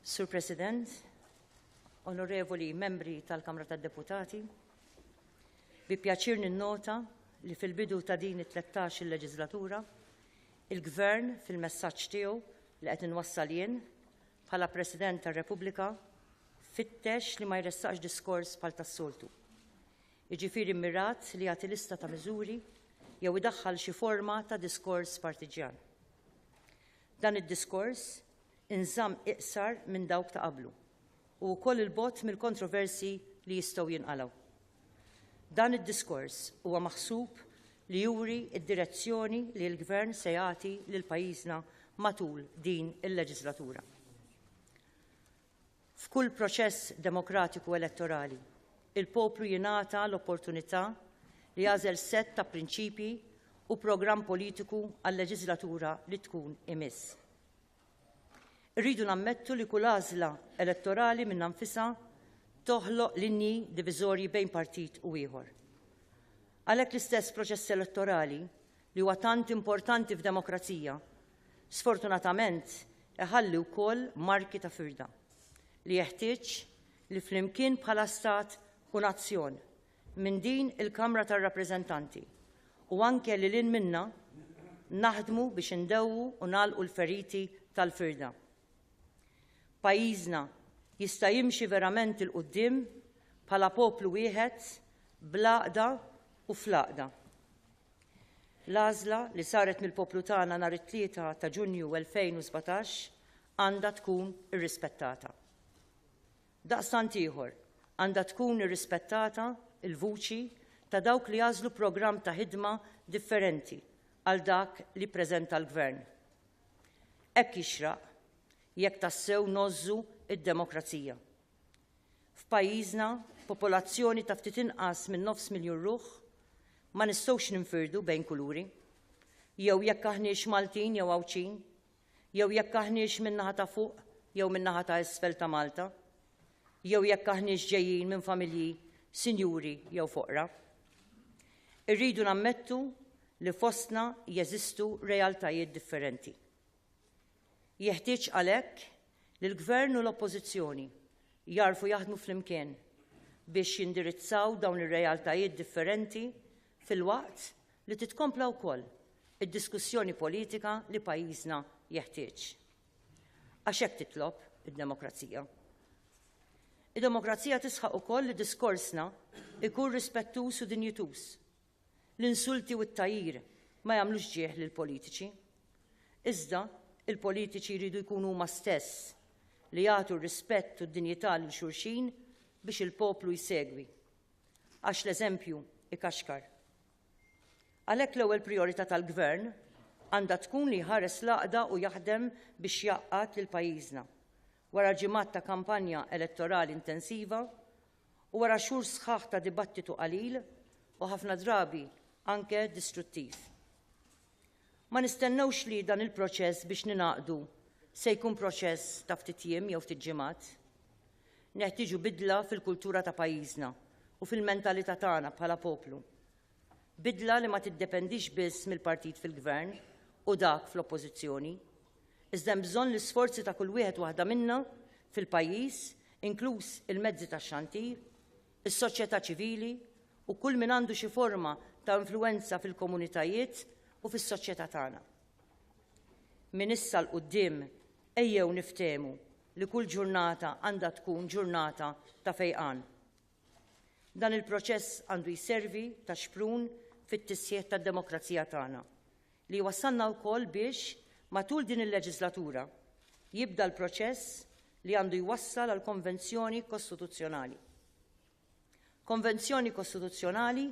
Sur President, onorevoli membri tal-Kamra tad-Deputati, bi pjaċir ninnota li fil-bidu ta' din it-tlettax-il leġislatura, il-Gvern fil-messaġġ tiegħu li qed inwassal jien bħala President tar-Repubblika fittex li ma jressaqx diskors bħal tas-soltu. Jiġifieri mmirat li jagħti lista ta' miżuri jew idaħħal xi forma ta' diskors partiġjan. Dan id-diskors inżamm iqsar minn dawk ta' qablu u wkoll il-bogħod mill-kontroversi li jistgħu jinqalgħu. Dan id-diskors huwa maħsub li juri d-direzzjoni li l-Gvern se jagħti lil pajjiżna matul din il-leġislatura. F'kull proċess demokratiku elettorali, il-poplu jingħata l-opportunità li jażel sett ta' prinċipji u programm politiku għal-leġislatura li tkun imiss. Irridu nammettu li kull għażla elettorali minn anfisha toħloq linji diviżorji bejn partit u ieħor. Għalhekk l-istess proċess elettorali li huwa tant importanti f'demokrazija, sfortunatament iħalli wkoll marki ta' firda li jeħtieġ li flimkien bħala stat u nazzjon minn din il-Kamra tar-Rappreżentanti u anke li lil minnha naħdmu biex indewwu u nagħlqu l-feriti tal-firda. Pajjiżna jista' jimxi verament il quddiem bħala poplu wieħed bl-għaqda u fl-għaqda. L-għażla li saret mill-poplu tagħna nhar it-3 ta' Ġunju 2017 għandha tkun irrispettata. Daqstant ieħor għandha tkun irrispettata il-vuċi ta' dawk li jażlu programm ta' ħidma differenti għal dak li ppreżenta l-Gvern. Hekk jixraq jekk tassew nozzu id-demokrazija. F'pajjiżna popolazzjoni ta' ftit inqas minn 900,000 ruħ ma nistgħux ninfirdu bejn kuluri, jew jekk aħniex Maltin jew Awċin, jew jekk aħniex min-naħa ta' fuq jew min-naħa ta' isfel ta' Malta, jew jekk aħniex ġejjin minn familji sinjuri jew foqra. Irridu nammettu li fostna jeżistu realtajiet differenti. Jeħtieġ għalhekk li l-Gvern u l-Oppożizzjoni jarfu jaħdmu flimkien biex jindirizzaw dawn ir-realtajiet differenti filwaqt li titkompla wkoll id-diskussjoni politika li pajjiżna jeħtieġ. Għax hekk titlob id-demokrazija. Id-demokrazija tisħaq ukoll li diskorsna ikun rispettuż u dinjituż. L-insulti u t-tajjir ma jagħmlux ġieħ lill-politiċi. Iżda il-politiċi jridu jkunu huma stess li jagħtu r-rispett u d-dinjità lil xulxin biex il-poplu jsegwi. Għax l-eżempju ikaxkar. Għalhekk l-ewwel prijorità tal-Gvern għandha tkun li jħares l-għaqda u jaħdem biex jaqqat lil pajjiżna wara ġimgħat ta' kampanja elettorali intensiva u wara xhur sħaħ ta' dibattitu qalil u ħafna drabi anke distruttiv. Ma nistennewx li dan il-proċess biex ninaqdu se jkun proċess ta' ftit jiem jew ftit ġimgħat. Neħtieġu bidla fil-kultura ta' pajjiżna u fil-mentalità tagħna bħala poplu. Bidla li ma tiddependix biss mill-partit fil-Gvern u dak fl-Oppożizzjoni, iżda hemm bżonn l-isforzi ta' kull wieħed waħda minnha fil-pajjiż, inkluż il-mezzi tax-xantir, is-soċjetà ċivili u kull min għandu xi forma ta' influwenza fil-komunitajiet u fis-soċjetà tagħna. Min issa l-quddiem ejjew niftehmu li kull ġurnata għandha tkun ġurnata ta' fejqan. Dan il-proċess għandu jservi ta' xprun fit-tisjieħ tad-demokrazija tagħna li wassalna wkoll biex matul din il-leġislatura jibda l-proċess li għandu jwassal għal konvenzjoni kostituzzjonali. Konvenzjoni kostituzzjonali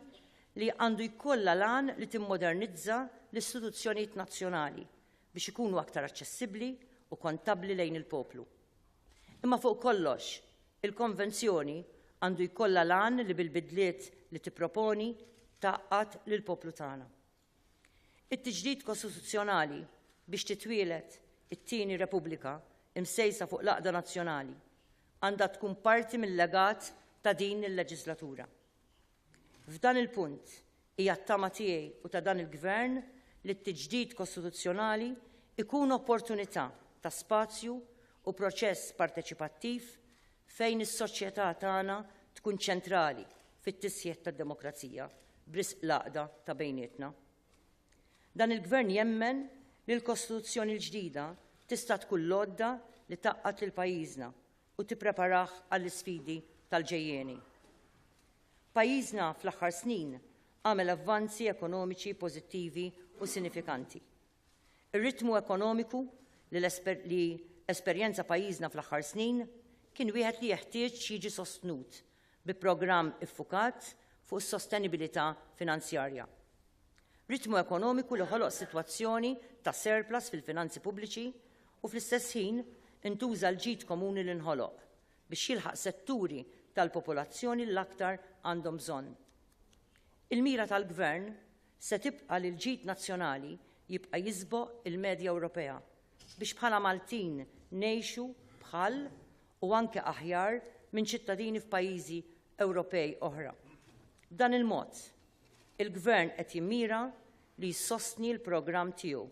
li għandu jkollha lan li timmodernizza l-istituzzjonijiet nazzjonali biex ikunu aktar aċċessibbli u kontabbli lejn il-poplu. Imma fuq kollox, il-konvenzjoni għandu jkollha lan li bil-bidliet li tipproponi taqqat lill-poplu tagħna. It-tiġdid kostituzzjonali biex titwielet it-tieni Repubblika imsejsa fuq l-għaqda nazzjonali għandha tkun parti mill-legat ta' din il-leġislatura. F'dan il-punt hija t-tama tiegħi u ta' dan il-Gvern li t-tiġdid kostituzzjonali ikun opportunità ta' spazju u proċess parteċipattiv fejn is-soċjetà tagħna tkun ċentrali fit-tisjed tad-demokrazija b'risq l-għaqda ta' bejnietna. Dan il-Gvern jemmen li l-Kostituzzjoni l-ġdida tista' tkun l-għodda li taqqat lil pajjiżna u tippreparah għall-isfidi tal-ġejjieni. Pajjiżna fl-aħħar snin għamel avvanzi ekonomiċi pożittivi u sinifikanti. Ir-ritmu ekonomiku li esperjenza pajjiżna fl-aħħar snin kien wieħed li jeħtieġ jiġi sostnut bi programm iffukat fuq is-sostenibilità finanzjarja. Ritmu ekonomiku li ħoloq sitwazzjoni ta' surplus fil-finanzi pubbliċi u fl-istess ħin intuża l-ġid komuni li nħoloq biex jilħaq setturi tal-popolazzjoni l-aktar għandhom bżonn. Il-mira tal-Gvern se tibqa' li l-ġid nazzjonali jibqa' jisboq il-medja Ewropea biex bħala Maltin ngħixu bħal u anke aħjar minn ċittadini f'pajjiżi Ewropej oħra. B'dan il-mod, il-Gvern qed jimmira li jsostni l-programm tiegħu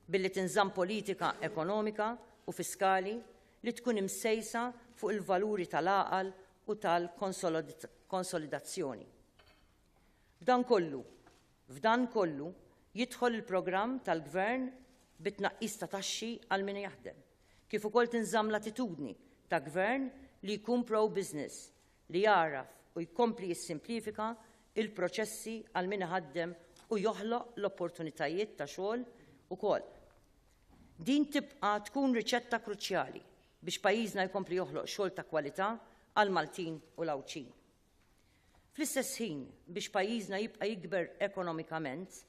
billi tinżamm politika ekonomika u fiskali li tkun imsejsa fuq il-valuri tal-għaqal u tal-konsolidazzjoni. F'dan kollu jidħol il-programm tal-Gvern bit-tnaqqis ta' taxxi għal min jaħdem, kif ukoll tinżamm l-attitudni ta' Gvern li jkun pro-business, li jaraf u jkompli jissimplifika il-proċessi għal min iħaddem u joħloq l-opportunitajiet ta' xogħol ukoll. Din tibqa' tkun riċetta kruċjali biex pajjiżna jkompli joħloq xogħol ta' kwalità għal Maltin u l-Awċin. Fl-istess ħin biex pajjiżna jibqa' jikber ekonomikament,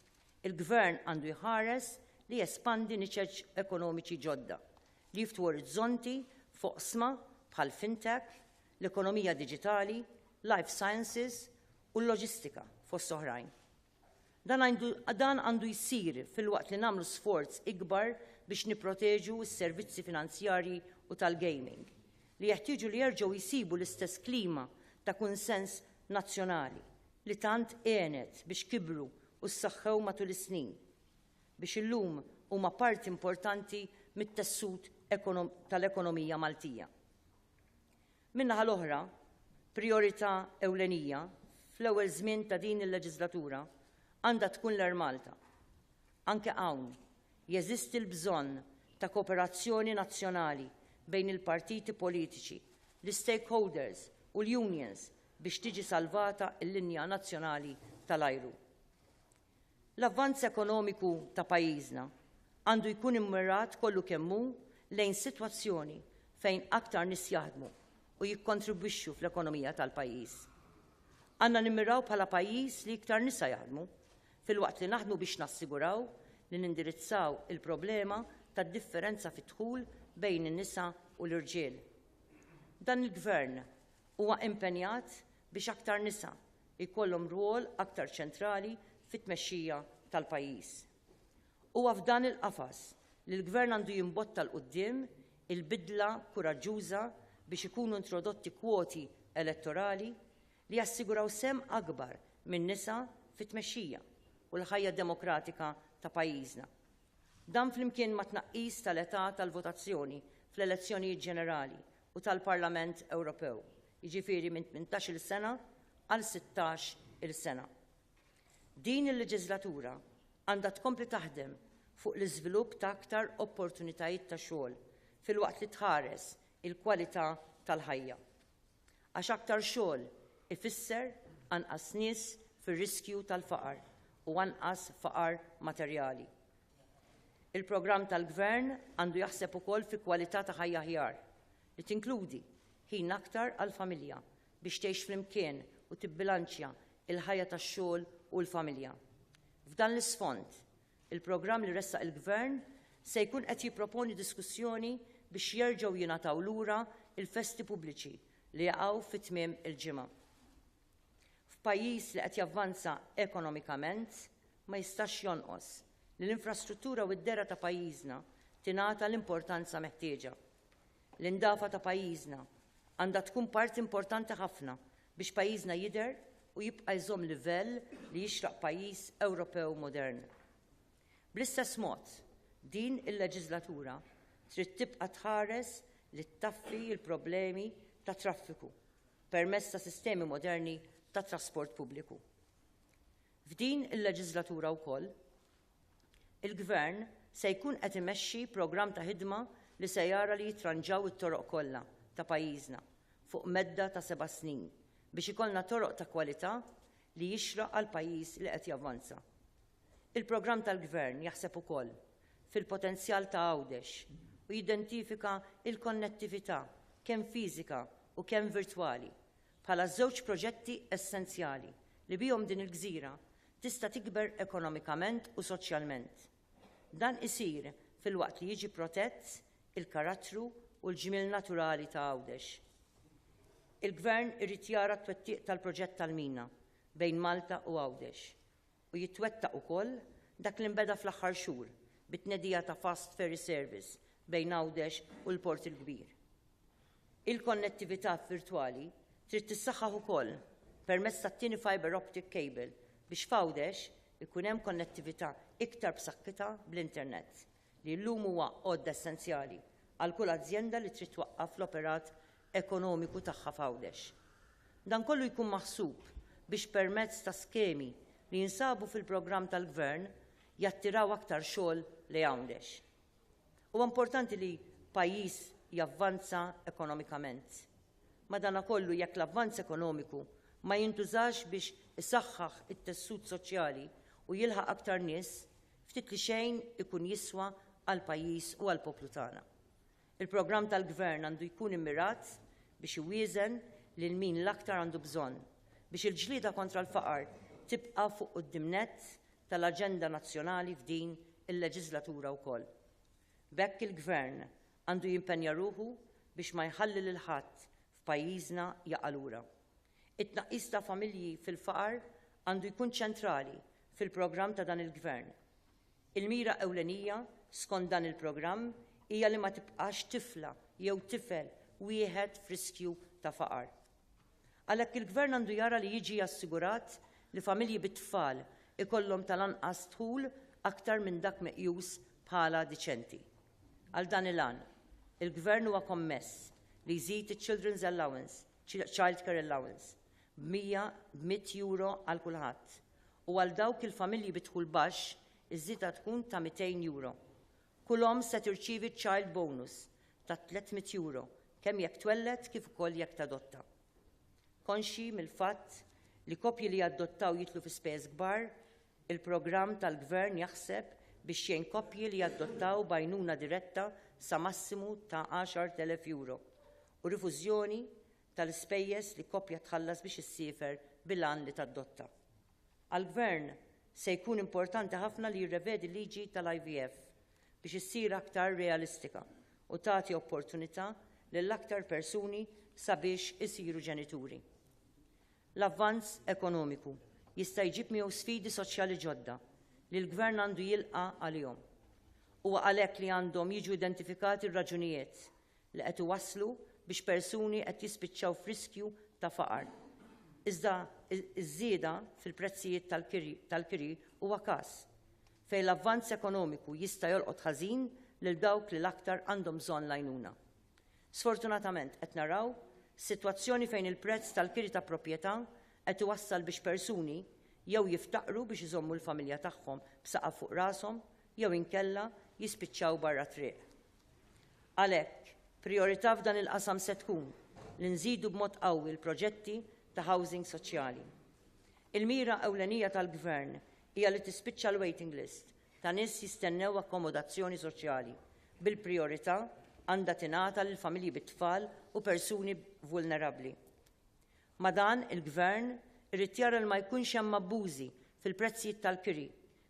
il-Gvern għandu jħares li jespandi niċeġ ekonomiċi ġodda li jiftu orizzonti foqsma bħal fintech, l-ekonomija diġitali, life sciences u l-loġistika fost oħrajn. Dan għandu jsir fil-waqt li nagħmlu sforz ikbar biex nipproteġu s-servizzi finanzjarji u tal-gaming li jeħtieġu li jerġgħu jsibu l-istess klima ta' kunsens nazzjonali li tant għenet biex kibru u ssaħħew matul is-snin biex illum huma parti importanti mit-tessut tal-ekonomija Maltija. Min-naħa l-oħra, priorità ewlenija fl-ewwel żmien ta' din il-leġislatura għandha tkun l-Air Malta. Anke hawn jeżisti l-bżonn ta' kooperazzjoni nazzjonali bejn il-partiti politiċi, l-stakeholders u l-unions biex tiġi salvata l-linja nazzjonali tal-ajru. L-avvanz ekonomiku ta' pajjiżna għandu jkun immirat kollu kemm hu lejn sitwazzjoni fejn aktar nies jaħdmu u jikkontribwixxu fl-ekonomija tal-pajjiż. Għandna nimmiraw bħala pajjiż li iktar nisa jaħdmu fil-waqt li naħdmu biex nassiguraw li nindirizzaw il-problema tad-differenza fit-dħul bejn in-nisa u l-irġiel. Dan il-Gvern huwa impenjat biex aktar nisa jkollhom rwol aktar ċentrali fit-tmexxija tal-pajjiż. Huwa f'dan il-qafas li l-Gvern għandu jimbotta l-quddiem il-bidla kuraġġuża biex ikunu introdotti kwoti elettorali li jassiguraw sem akbar minn nisa fit-tmexxija u l-ħajja demokratika ta' pajjiżna. Dan flimkien ma' tnaqqis tal-età tal-votazzjoni fl-elezzjonijiet ġenerali u tal-Parlament Ewropew, jiġifieri minn 18-il sena għal 16-il sena. Din il-leġislatura għandha tkompli taħdem fuq l-iżvilupp ta' aktar opportunitajiet ta' xogħol fil-waqt li tħares il-kwalità tal-ħajja. Għax aktar xogħol ifisser anqas nies fir-riskju tal-faqar u anqas faqar materjali. Il-programm tal-Gvern għandu jaħseb ukoll fi kwalità ta' ħajja aħjar li tinkludi ħin aktar għall-familja biex tgħix flimkien u tibbilanċja il-ħajja tax-xogħol u l-familja. F'dan l-isfond, il-programm li ressaq il-Gvern se jkun qed jipproponi diskussjoni biex jerġgħu jingħataw lura il-festi pubbliċi li jaqgħu fit-tmiem il-ġimgħa. F'pajjiż li qed javvanza ekonomikament ma jistax jonqos li l-infrastruttura u d-dera ta' pajjiżna tingħata l-importanza meħtieġa. L-indafa ta' pajjiżna għandha tkun parti importanti ħafna biex pajjiżna jidher u jibqa' jżomm livell li jixraq pajjiż Ewropew modern. Bl-istess mod, din il-leġislatura trid tibqa' tħares li ttaffi l-problemi ta' traffiku permezz ta' sistemi moderni ta' trasport pubbliku. F'din il-leġislatura wkoll, il-Gvern se jkun qed imexxi programm ta' ħidma li se jara li jitranġaw it-toroq kollha ta' pajjiżna fuq medda ta' 7 snin biex ikollna toroq ta' kwalità li jixraq għal pajjiż li qed javvanza. Il-programm tal-Gvern jaħseb ukoll fil-potenzjal ta' Għawdex u jidentifika il-konnettività kemm fiżika u kemm virtwali bħala żewġ proġetti essenzjali li bihom din il-gżira tista' tikber ekonomikament u soċjalment. Dan isir fil-waqt li jiġi protett il-karattru u l-ġmiel naturali ta' Għawdex. Il-Gvern irid jara t-twettiq tal-proġett tal-mina bejn Malta u Għawdex u jittwettaq ukoll dak li nbeda fl-aħħar xhur bit-tnedija ta' fast ferry service bejn Għawdex u l-Port il-Kbir. Il-konnettività virtwali trid tissaħħaħ ukoll permezz tat-tieni fiber optic cable biex f'Għawdex ikun hemm konnettività iktar b'saħħitha bl-internet li llum huwa għodda essenzjali għal kull azzjenda li trid twaqqaf l-operat ekonomiku tagħha f'Għawdex. Dan kollu jkun maħsub biex permezz ta' skemi li jinsabu fil-programm tal-Gvern jattiraw aktar xogħol li Għawdex. Huwa importanti li pajjiż javvanza ekonomikament. Madankollu jekk l-avvanz ekonomiku ma jintużax biex isaħħaħ it-tessut soċjali u jilħaq aktar nies, ftit li xejn ikun jiswa għal pajjiż u għal poplu tagħna. Il-programm tal-Gvern għandu jkun immirat biex iwieżen lil min l-aktar għandu bżonn biex il-ġlieda kontra l-faqar tibqa' fuq quddiem-nett tal-Aġenda Nazzjonali f'din il-leġislatura wkoll. B'hekk il-Gvern għandu jimpenja ruħu biex ma jħalli lil ħadd f'pajjiżna jaqa' lura. It-tnaqqis ta' familji fil-faqar għandu jkun ċentrali fil-programm ta' dan il-Gvern. Il-mira ewlenija skont dan il-programm hija li ma tibqax tifla jew tifel wieħed f'riskju ta' faqar. Għalhekk il-Gvern għandu jara li jiġi assigurat li familji bit-tfal ikollhom tal-anqas dħul aktar minn dak meqjus bħala diċenti. Għal dan il-għan, il-Gvern huwa kommess li jżid il-Children's Allowance, Child Care Allowance, b'100 euro għal kulħadd. U għal dawk il-familji bidħul baxx, iż-żieda tkun ta' 200 euro. Kull se tirċievi child bonus ta' 300 euro, kemm jekk twellet kif ukoll jekk tadotta. Konxi mill-fatt li koppji li jaddottaw jitlu fi spejjeż kbar, il-programm tal-Gvern jaħseb biex jgħin koppji li jaddottaw b'għajnuna diretta sa massimu ta' 10,000 euro u rifużjoni tal-ispejjeż li koppja tħallas biex issiefer bil-għan li tadotta. Għall-Gvern se jkun importanti ħafna li jirrevedi l-liġi tal-IVF biex issir aktar realistika u tagħti opportunità lill-aktar persuni sabiex isiru ġenituri. L-avvanz ekonomiku jista' jġib miegħu sfidi soċjali ġodda li l-Gvern għandu jilqa' għalihom. Huwa għalhekk li għandhom jiġu identifikati r-raġunijiet li qed iwasslu biex persuni qed jispiċċaw f'riskju ta' faqar. Iżda iż-żieda fil-prezzijiet tal-kiri huwa każ fejn l-avvanz ekonomiku jista' jolqot ħażin lil dawk li l-aktar għandhom bżonn l-għajnuna. Sfortunatament qed naraw sitwazzjoni fejn il-prezz tal-kiri ta' proprjetà qed iwassal biex persuni jew jiftaqru biex iżommu l-familja tagħhom b'saqaf fuq rashom jew inkella jispiċċaw barra triq. Għalhekk, priorità f'dan il-qasam se tkun li nżidu b'mod qawwi l-proġetti ta' housing soċjali. Il-mira ewlenija tal-Gvern hija li tispiċċa l-waiting list ta' nies jistennew akkomodazzjoni soċjali bil-priorità għandha tingħata lil familji bit-tfal u persuni vulnerabbli. Ma dan il-Gvern irid jara li ma jkunx hemm abbużi fil-prezzijiet tal-kiri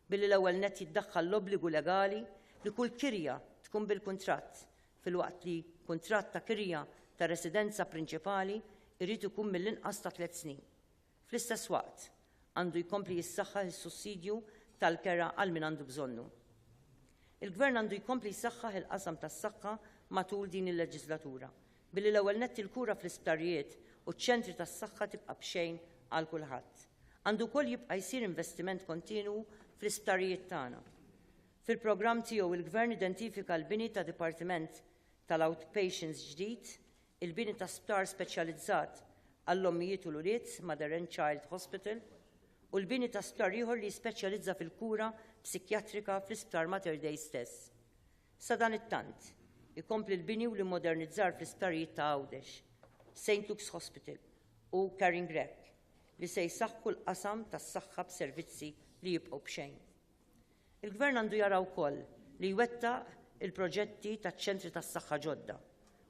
billi l-ewwel nett jiddaħħal l-obbligu legali li kull kirja tkun bil-kuntratt filwaqt li kuntratt ta' kirja ta' residenza prinċipali irid ikun mill-inqas ta' 3 snin. Fl-istess waqt għandu jkompli jissaħħaħ is-sussidju tal-kera għal min għandu bżonnu. Il-Gvern għandu jkompli jissaħħaħ il-qasam tas-saħħa matul din il-leġislatura billi l-ewwel nett il-kura fl-isptarijiet u ċ-ċentri tas-saħħa tibqa' b'xejn għal kulħadd. Għandu wkoll jibqa' jsir investiment kontinwu fl-isptarijiet tagħna. Fil-programm tiegħu il-Gvern identifika l-bini ta' Dipartiment tal-outpatients ġdid, il-bini ta' sptar speċjalizzat għall-ommijiet u l-ulied Mother and Child Hospital u l-bini ta' sptar ieħor li jispeċjalizza fil-kura psikjatrika fl-isptar Mater Dei stess. Sa dan it-tant, ikompli l-bini u l-modernizzar fl-isptarijiet ta' Għawdex, St. Luke's Hospital u Caring Rec li se jsaħħu l-qasam tas-saħħa b'servizzi li jibqgħu b'xejn. Il-Gvern għandu jara wkoll li jwettaq il-proġetti taċ-ċentri tas-saħħa ġodda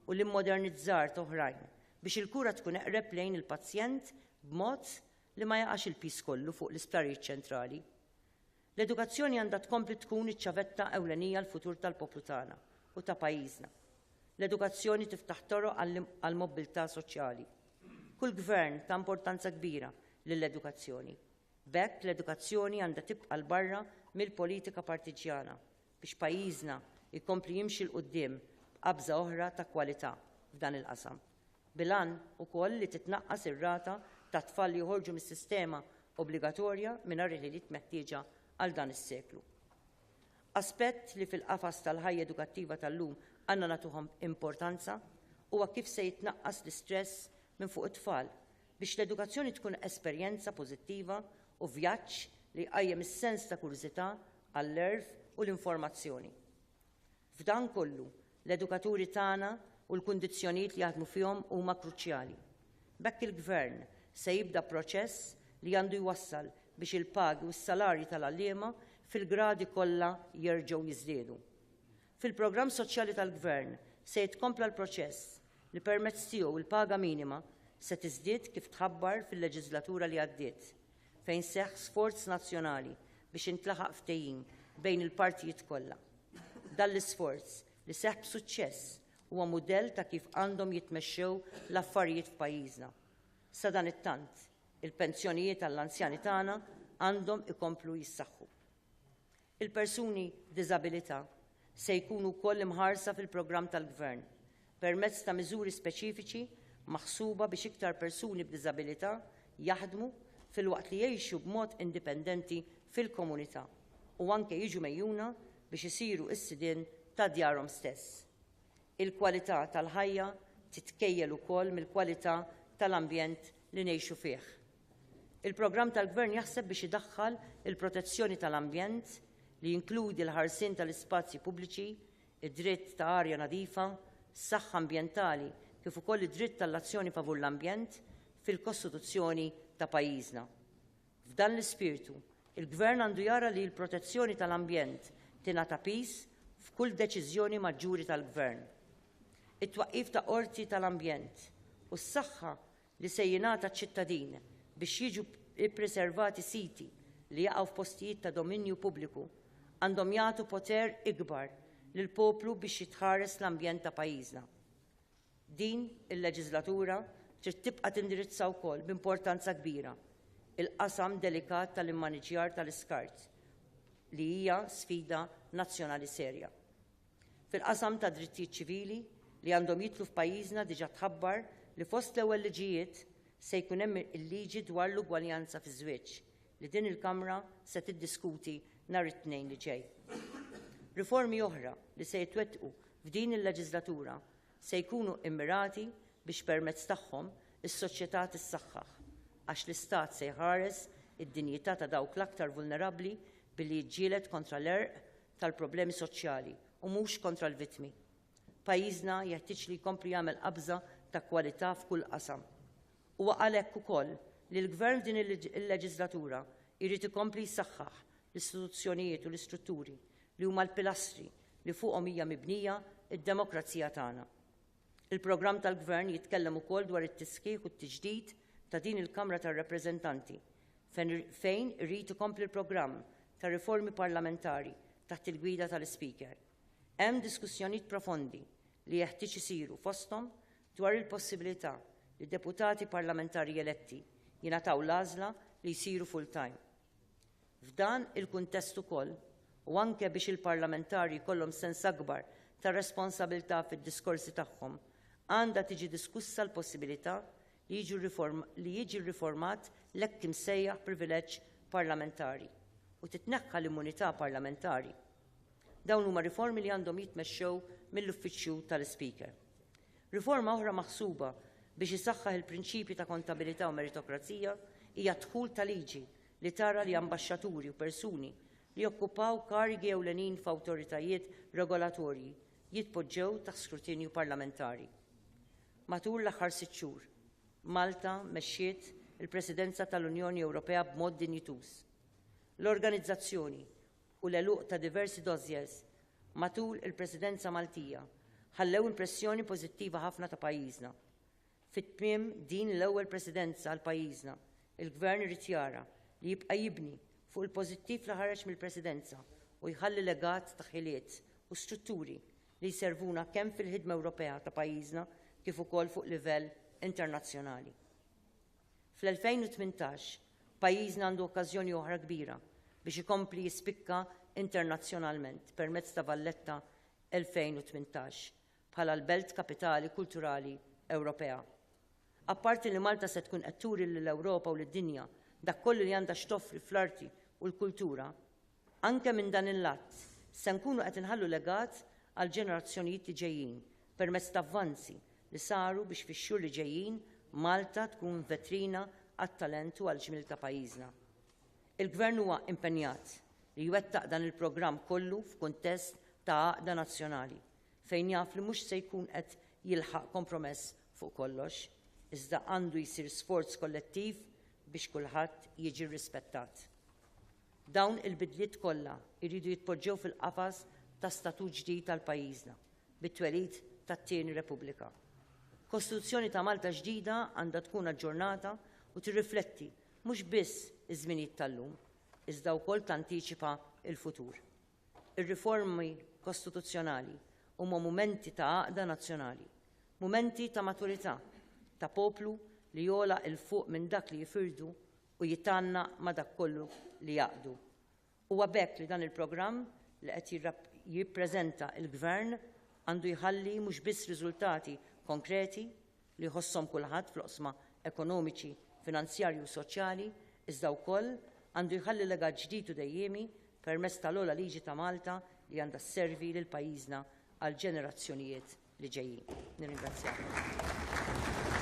u l-immodernizzar oħrajn biex il-kura tkun eqreb lejn il-pazjent b'mod li ma jaqax il-pis kollu fuq l-isptarijiet ċentrali. L-edukazzjoni għandha tkompli tkun iċ-ċavetta ewlenija l-futur tal-poplu tagħna u ta' pajjiżna. L-edukazzjoni tiftaħ toroq għall-mobilità soċjali. Kull gvern ta' importanza kbira lill-edukazzjoni. B'hekk l-edukazzjoni għandha tibqa' l-barra mill-politika partiġjana biex pajjiżna jkompli jimxi l quddiem b'qabża oħra ta' kwalità f'dan il-qasam. Bilan ukoll li titnaqqas ir-rata ta' tfal li joħorġu mis-sistema obbligatorja mingħajr il-ħiliet meħtieġa għal dan is-seklu. Aspett li fil-qafas tal-ħajja edukattiva tal-lum għandna nagħtuhom importanza huwa kif se jitnaqqas l-istress minn fuq it-tfal biex l-edukazzjoni tkun esperjenza pożittiva u vjaġġ li jqajjem is-sens ta' kurżità għall-erf u l-informazzjoni. F'dan kollu, l-edukaturi tagħna u l-kundizzjonijiet li jaħdmu fihom huma kruċjali. B'hekk il-Gvern se jibda proċess li għandu jwassal biex il-pagi u s-salarji tal-għalliema fil-gradi kollha jerġgħu jiżdiedu. Fil-programm soċjali tal-Gvern se jitkompla l-proċess li permezz tiegħu il-paga minima se tiżdied kif tħabbar fil-leġislatura li għaddiet, fejn seħħ sforz nazzjonali biex intlaħaq ftehim bejn il-partijiet kollha. Dan l-isforz li seħħ b'suċċess huwa mudell ta' kif għandhom jitmexxew l-affarijiet f'pajjiżna. Sa dan it-tant, il-pensjonijiet għall-anzjani tagħna għandhom ikomplu jissaħħu. Il-persuni b'diżabilità se jkunu wkoll imħarsa fil-programm tal-Gvern permezz ta' miżuri speċifiċi maħsuba biex iktar persuni b'diżabilità jaħdmu fil-waqt li jgħixu b'mod indipendenti fil-komunità u anke jiġu mejjuna biex isiru s-sidien ta' djarhom stess. Il-kwalità tal-ħajja titkejjel ukoll mill-kwalità tal-ambjent li ngħixu fih. Il-programm tal-Gvern jaħseb biex idaħħal il-protezzjoni tal-ambjent li jinkludi l-ħarsien tal-ispazji pubbliċi, id-dritt ta' arja nadifa, s-saħħa ambjentali kif ukoll id-dritt tal-azzjoni favur l-ambjent fil-Kostituzzjoni ta' pajjiżna. F'dan l-ispirtu, il-Gvern għandu jara li l-protezzjoni tal-ambjent tingħata pis f'kull deċiżjoni maġġuri tal-Gvern. It-twaqqif ta' qorti tal-ambjent u s-saħħa li se jingħata ċ-ċittadin biex jiġu ppreservati siti li jaqgħu f'postijiet ta' dominju pubbliku għandhom jagħtu poter ikbar lill-poplu biex jitħares l-ambjent ta' pajjiżna. Din il-leġislatura trid tibqa' tindirizza wkoll b'importanza kbira il-qasam delikat tal-immaniġjar tal-iskart li hija sfida nazzjonali serja. Fil-qasam ta' drittijiet ċivili li għandhom jitlu f'pajjiżna diġà tħabbar li fost l-ewwel liġijiet se jkun hemm il-liġi dwar l-ugwaljanza fiż-żwieġ li din il-Kamra se tiddiskuti nhar it-Tnejn li ġej. Riformi oħra li se jitwettqu f'din il-leġislatura se jkunu immirati biex permezz tagħhom is-soċjetà tissaħħaħ għax l-Istat se jħares id-dinjità ta' dawk l-aktar vulnerabbli billi jiġġieled kontra l-għerq tal-problemi soċjali u mhux kontra l-vittmi. Pajjiżna jeħtieġ li jkompli jagħmel qabża ta' kwalità f'kull qasam. Huwa għalhekk ukoll li l-Gvern din il-leġislatura jrid ikompli jsaħħaħ l-istituzzjonijiet u l-istrutturi li huma l-pilastri li fuqhom hija mibnija id-demokrazija tagħna. Il-programm tal-Gvern jitkellem ukoll dwar it-tisħiħ u t-tiġdid ta' din il-Kamra tar-Rappreżentanti fejn irid ikompli l-programm ta' riformi parlamentari taħt il-gwida tal-Speaker. Hemm diskussjonijiet profondi li jeħtieġ isiru fosthom dwar il-possibilità li deputati parlamentari eletti jingħataw l-għażla li jsiru full-time. F'dan il-kuntest ukoll u anke biex il-parlamentari jkollhom sens akbar ta' responsabilità fid-diskorsi tagħhom għandha tiġi diskussa l-possibilità li jiġi riformat l-hekk imsejjaħ privileġġ parlamentari u titneħħa l-immunità parlamentari. Dawn huma riformi li għandhom jitmexxew mill-uffiċċju tal-Speaker. Riforma oħra maħsuba biex isaħħaħ il-prinċipji ta' kontabilità u meritokrazija hija dħul ta' liġi li tara li ambaxxaturi u persuni li okkupaw karigi ewlenin f'awtoritajiet regolatorji jitpoġġew taħt skrutinju parlamentari. Matul l-aħħar 6 xhur, Malta mexxiet il-Presidenza tal-Unjoni Ewropea b'mod dinjituż. L-organizzazzjoni u l-eluq ta' diversi dossiers matul il-Presidenza Maltija ħallew impressjoni pożittiva ħafna ta' pajjiżna. Fit-tmiem din l-ewwel Presidenza għal pajjiżna, il-Gvern irid jara li jibqa' jibni fuq il-pożittiv li ħareġ mill-Presidenza u jħalli legat ta' ħiliet u strutturi li jservuna kemm fil-ħidma Ewropea ta' pajjiżna kif ukoll fuq livell internazzjonali. Fl-2018 pajjiżna għandu okkażjoni oħra kbira biex ikompli jispikka internazzjonalment permezz ta' Valletta 2018 bħala l-Belt Kapitali Kulturali Ewropea. Apparti li Malta se tkun qed turi lill-Ewropa u lid-dinja dak kollu li għandha xtoffri fl-arti u l-kultura, anke minn dan il-lat se nkunu qed inħallu legat għal ġenerazzjonijiet li ġejjin permezz ta' avvanzi li saru biex fix-xhur li ġejjin Malta tkun vetrina għat-talent u għall-ġmiel ta' pajjiżna. Il-Gvern huwa impenjat li jwettaq dan il-programm kollu f'kuntest ta' għaqda nazzjonali fejn jaf li mhux se jkun qed jilħaq kompromess fuq kollox, iżda għandu jsir sforz kollettiv biex kulħadd jiġi rrispettat. Dawn il-bidliet kollha jridu jitpoġġew fil-qafas ta' statut ġdid tal-pajjiżna bit-twelid tat-tieni Repubblika. Kostituzzjoni ta' Malta ġdida għandha tkun aġġornata u tirrifletti mhux biss iż-żminijiet tal-lum, iżda wkoll tantiċipa l-futur. Ir-riformi kostituzzjonali huma mumenti ta' għaqda nazzjonali, mumenti ta' maturità, ta' poplu li jola il-fuq minn dak li jifirdu u jitanna ma' dak kollu li jaqdu. Huwa bekk li dan il-programm li qed jippreżenta l-Gvern għandu jħalli mhux biss riżultati konkreti li jħosshom kulħadd fl-oqsma ekonomiċi, finanzjarji u soċjali, iżda wkoll għandu jħalli legat ġdid u dejjemi permezz tal-ogħla liġi ta' Malta li għandha sservi lil pajjiżna għal ġenerazzjonijiet li ġejjin. Nirringrazzjakom.